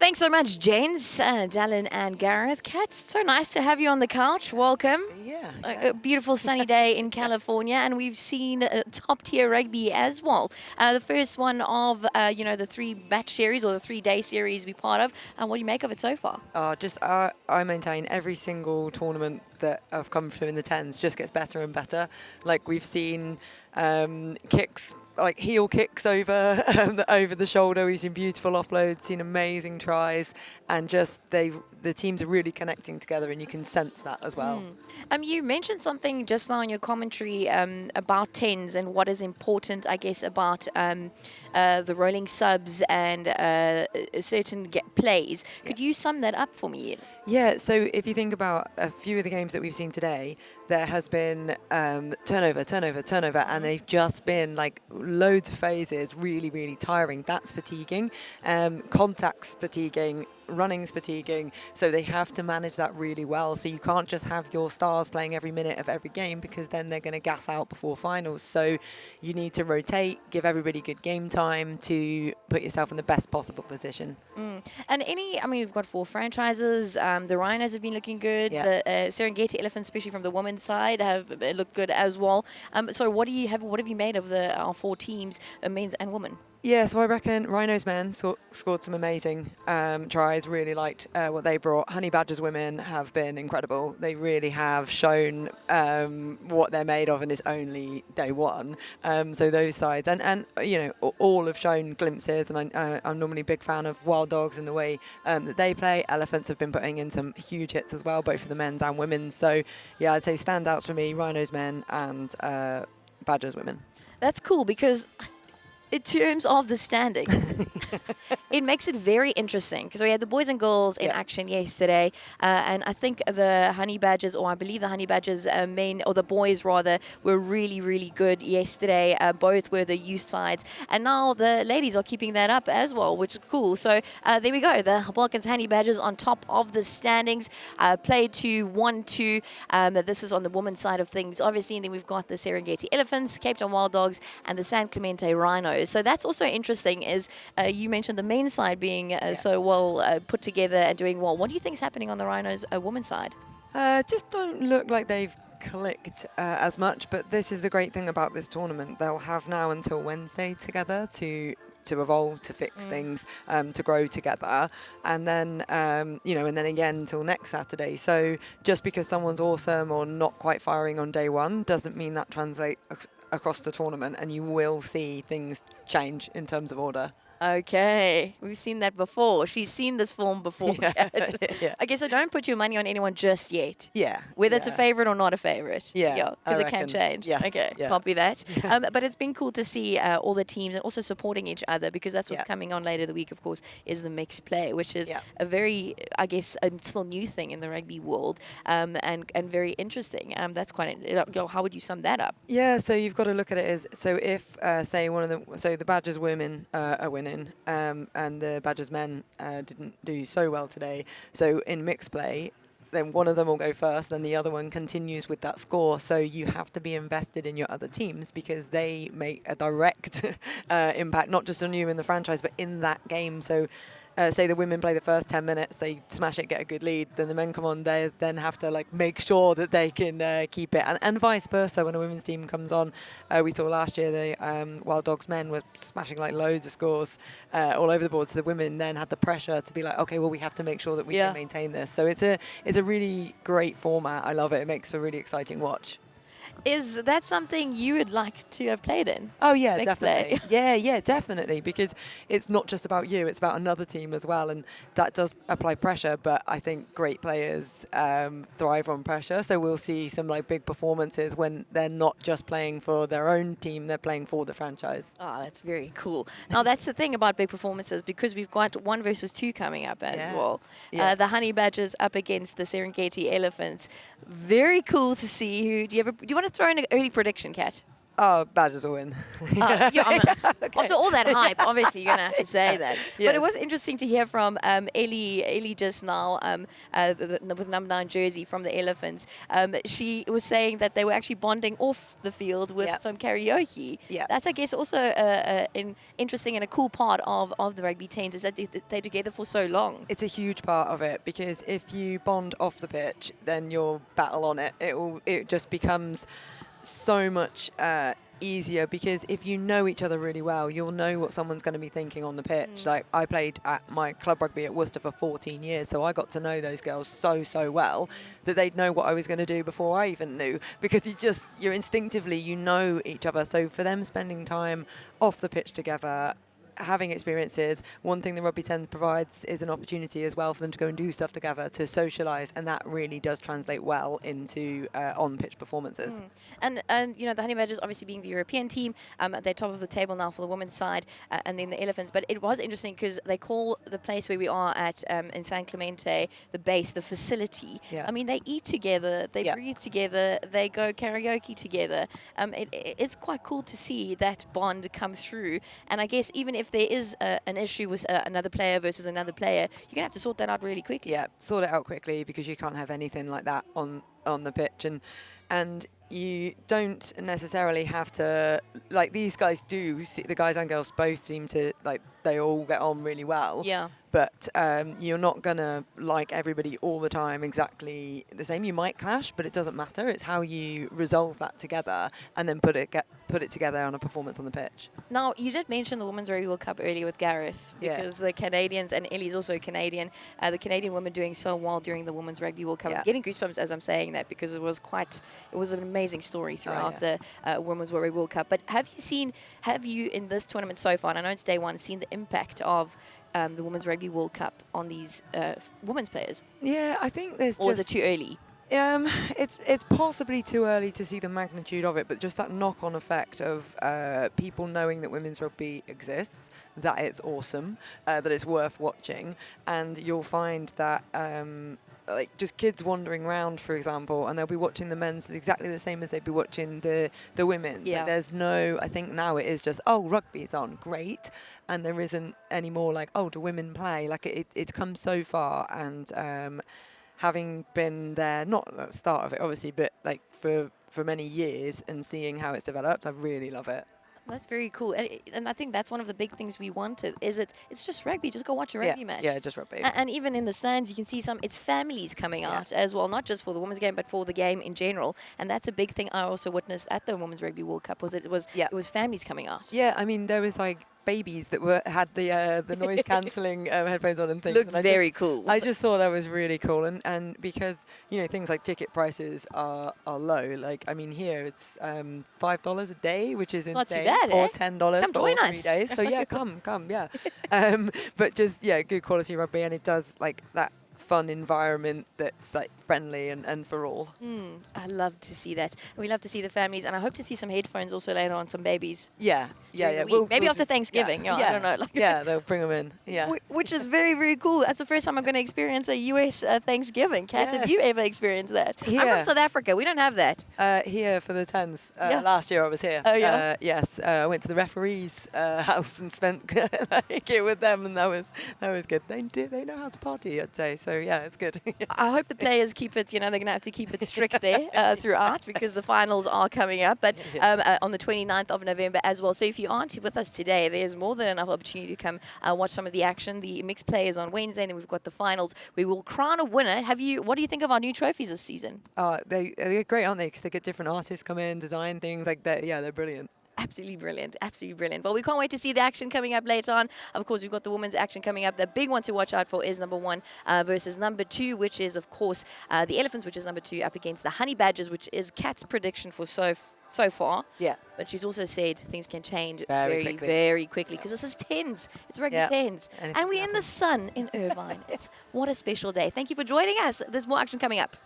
Thanks so much, James, Dallin, and Gareth. Kat, so nice to have you on the couch. Welcome. Yeah. A beautiful sunny day in California, and we've seen top-tier rugby as well. The first one of, the three-match series or the three-day series we're part of. What do you make of it so far? I maintain every single tournament that I've come through in the tens just gets better and better. Like we've seen kicks, like heel kicks over over the shoulder. We've seen beautiful offloads, seen amazing tries, and just the teams are really connecting together, and you can sense that as well. You mentioned something just now in your commentary about tens and what is important, I guess, about the rolling subs and certain plays. Could you sum that up for me? Yeah, so if you think about a few of the games that we've seen today, there has been turnover, and they've just been like loads of phases, really, really tiring. That's fatiguing. Contact's fatiguing, running's fatiguing, so they have to manage that really well. So you can't just have your stars playing every minute of every game, because then they're going to gas out before finals. So you need to rotate, give everybody good game time to put yourself in the best possible position. And we've got 4 franchises. The Rhinos have been looking good. Yeah. The Serengeti Elephants, especially from the women's side, have looked good as well. So what have you made of our 4 teams, men's and women? Yeah, so I reckon Rhinos men scored some amazing tries. Really liked what they brought. Honey Badgers women have been incredible. They really have shown what they're made of, and it's only day one. So those sides, and all have shown glimpses. And I'm normally a big fan of Wild Dogs and the way that they play. Elephants have been putting in some huge hits as well, both for the men's and women's. So yeah, I'd say standouts for me: Rhinos men and Badgers women. That's cool, because in terms of the standings, it makes it very interesting, because we had the boys and girls in action yesterday, and I think the Honey Badgers, or I believe the Honey Badgers men, or the boys rather, were really, really good yesterday. Both were the youth sides, and now the ladies are keeping that up as well, which is cool. So there we go. The Balkans Honey Badgers on top of the standings, played to 1-2. This is on the women's side of things, obviously, and then we've got the Serengeti Elephants, Cape Town Wild Dogs, and the San Clemente Rhinos. So that's also interesting, is you mentioned the men's side being so well put together and doing well. What do you think is happening on the Rhinos women's side? Just don't look like they've clicked as much, but this is the great thing about this tournament. They'll have now until Wednesday together to evolve, to fix things, to grow together, and then and then again until next Saturday. So just because someone's awesome or not quite firing on day one doesn't mean that translates across the tournament, and you will see things change in terms of order. Okay, we've seen that before. She's seen this form before. Yeah. Okay, so don't put your money on anyone just yet. Yeah. Whether it's a favorite or not a favorite. Yeah. Because it can change. Yes. Okay, Yeah. copy that. But it's been cool to see all the teams and also supporting each other, because that's what's coming on later the week, of course, is the mixed play, which is a very, I guess, still new thing in the rugby world, and very interesting. That's quite. How would you sum that up? Yeah. So you've got to look at it as, so if say the Badgers women are winning. And the Badgers men didn't do so well today. So in mixed play, then one of them will go first, then the other one continues with that score. So you have to be invested in your other teams, because they make a direct impact, not just on you in the franchise, but in that game. So say the women play the first 10 minutes, they smash it, get a good lead, then the men come on, they then have to make sure that they can keep it, and vice versa. When a women's team comes on, we saw last year the Wild Dogs men were smashing loads of scores all over the board, so the women then had the pressure to be okay, well, we have to make sure that we can maintain this. So it's a really great format. I love it. It makes for a really exciting watch. Is that something you would like to have played in? Oh, yeah, Mixed definitely. play? Yeah, definitely, because it's not just about you, it's about another team as well, and that does apply pressure, but I think great players thrive on pressure, so we'll see some big performances when they're not just playing for their own team, they're playing for the franchise. Oh, that's very cool. Now, that's the thing about big performances, because we've got 1 versus 2 coming up as well. Yeah. The Honey Badgers up against the Serengeti Elephants. Very cool to see. Do you want to throw in an early prediction, Kat? Oh, Badgers will win. After all that hype, obviously you're going to have to say that. Yes. But it was interesting to hear from Ellie just now with number 9 jersey from the Elephants. She was saying that they were actually bonding off the field with some karaoke. Yeah. That's, I guess, also an interesting and a cool part of the rugby teams is that they're together for so long. It's a huge part of it, because if you bond off the pitch, then you'll battle on it. It just becomes so much easier, because if you know each other really well, you'll know what someone's going to be thinking on the pitch. Like, I played at my club rugby at Worcester for 14 years, so I got to know those girls so well that they'd know what I was going to do before I even knew, because you're instinctively, you know each other. So for them spending time off the pitch together, having experiences, one thing the Rugby 10 provides is an opportunity as well for them to go and do stuff together, to socialise, and that really does translate well into on-pitch performances. And the Honey Badgers obviously being the European team, they're top of the table now for the women's side, and then the Elephants. But it was interesting because they call the place where we are at in San Clemente the base, the facility. Yeah. I mean, they eat together, they breathe together, they go karaoke together. It's quite cool to see that bond come through. And I guess even if there is an issue with another player versus another player, you're going to have to sort that out really quickly. Yeah, sort it out quickly, because you can't have anything like that on the pitch. And you don't necessarily have to, like, these guys do, the guys and girls both seem to, like, they all get on really well. Yeah. But you're not going to like everybody all the time exactly the same. You might clash, but it doesn't matter. It's how you resolve that together and then put it together on a performance on the pitch. Now, you did mention the Women's Rugby World Cup earlier with Gareth, because the Canadians, and Ellie's also Canadian, the Canadian women doing so well during the Women's Rugby World Cup. I'm getting goosebumps as I'm saying that, because it was an amazing story throughout the Women's Rugby World Cup. But have you in this tournament so far, and I know it's day one, seen the impact of the Women's Rugby World Cup on these women's players? Yeah, I think there's Or is it too early? It's possibly too early to see the magnitude of it, but just that knock-on effect of people knowing that women's rugby exists, that it's awesome, that it's worth watching, and you'll find that like just kids wandering around, for example, and they'll be watching the men's exactly the same as they'd be watching the women's. Yeah. Like, there's no, I think now it is just, oh, rugby's on, great, and there isn't any more like, oh, do women play? Like it's come so far, and having been there, not at the start of it, obviously, but like for many years and seeing how it's developed, I really love it. That's very cool. And I think that's one of the big things we wanted, it's just rugby. Just go watch a rugby match. Yeah, just rugby. And even in the stands, you can see it's families coming out as well, not just for the women's game, but for the game in general. And that's a big thing I also witnessed at the Women's Rugby World Cup, it was families coming out. Yeah, I mean, there was like babies that had the noise cancelling headphones on and things. Looked and very cool. I just thought that was really cool, and because things like ticket prices are low. Like, I mean, here it's $5 a day, which is insane. Not too bad, or eh? $10 Come for all join 3 us. days. So yeah, come, yeah. But just good quality rugby, and it does like that fun environment that's like friendly and for all. I love to see that. And we love to see the families, and I hope to see some headphones also later on, some babies. Yeah. Maybe after Thanksgiving. I don't know. They'll bring them in. Yeah. Which is very, very cool. That's the first time I'm going to experience a US Thanksgiving. Kat, have you ever experienced that? Yeah. I'm from South Africa. We don't have that. Here for the 10s. Last year I was here. Oh, yeah? Yes. I went to the referee's house and spent it with them, and that was good. They know how to party, I'd say. So yeah, it's good. I hope the players keep it, they're going to have to keep it strict there throughout, because the finals are coming up, but on the 29th of November as well. So if you aren't with us today, there's more than enough opportunity to come watch some of the action. The mixed play is on Wednesday, and then we've got the finals. We will crown a winner. What do you think of our new trophies this season? They're great, aren't they? Because they get different artists come in, design things like that. Yeah, they're brilliant. Absolutely brilliant. Absolutely brilliant. Well, we can't wait to see the action coming up later on. Of course, we've got the women's action coming up. The big one to watch out for is number 1 versus number 2, which is, of course, the Elephants, which is number 2, up against the Honey Badgers, which is Kat's prediction for so far. Yeah. But she's also said things can change very quickly, because this is 10s. It's rugby 10s. And we're in the sun in Irvine. What a special day. Thank you for joining us. There's more action coming up.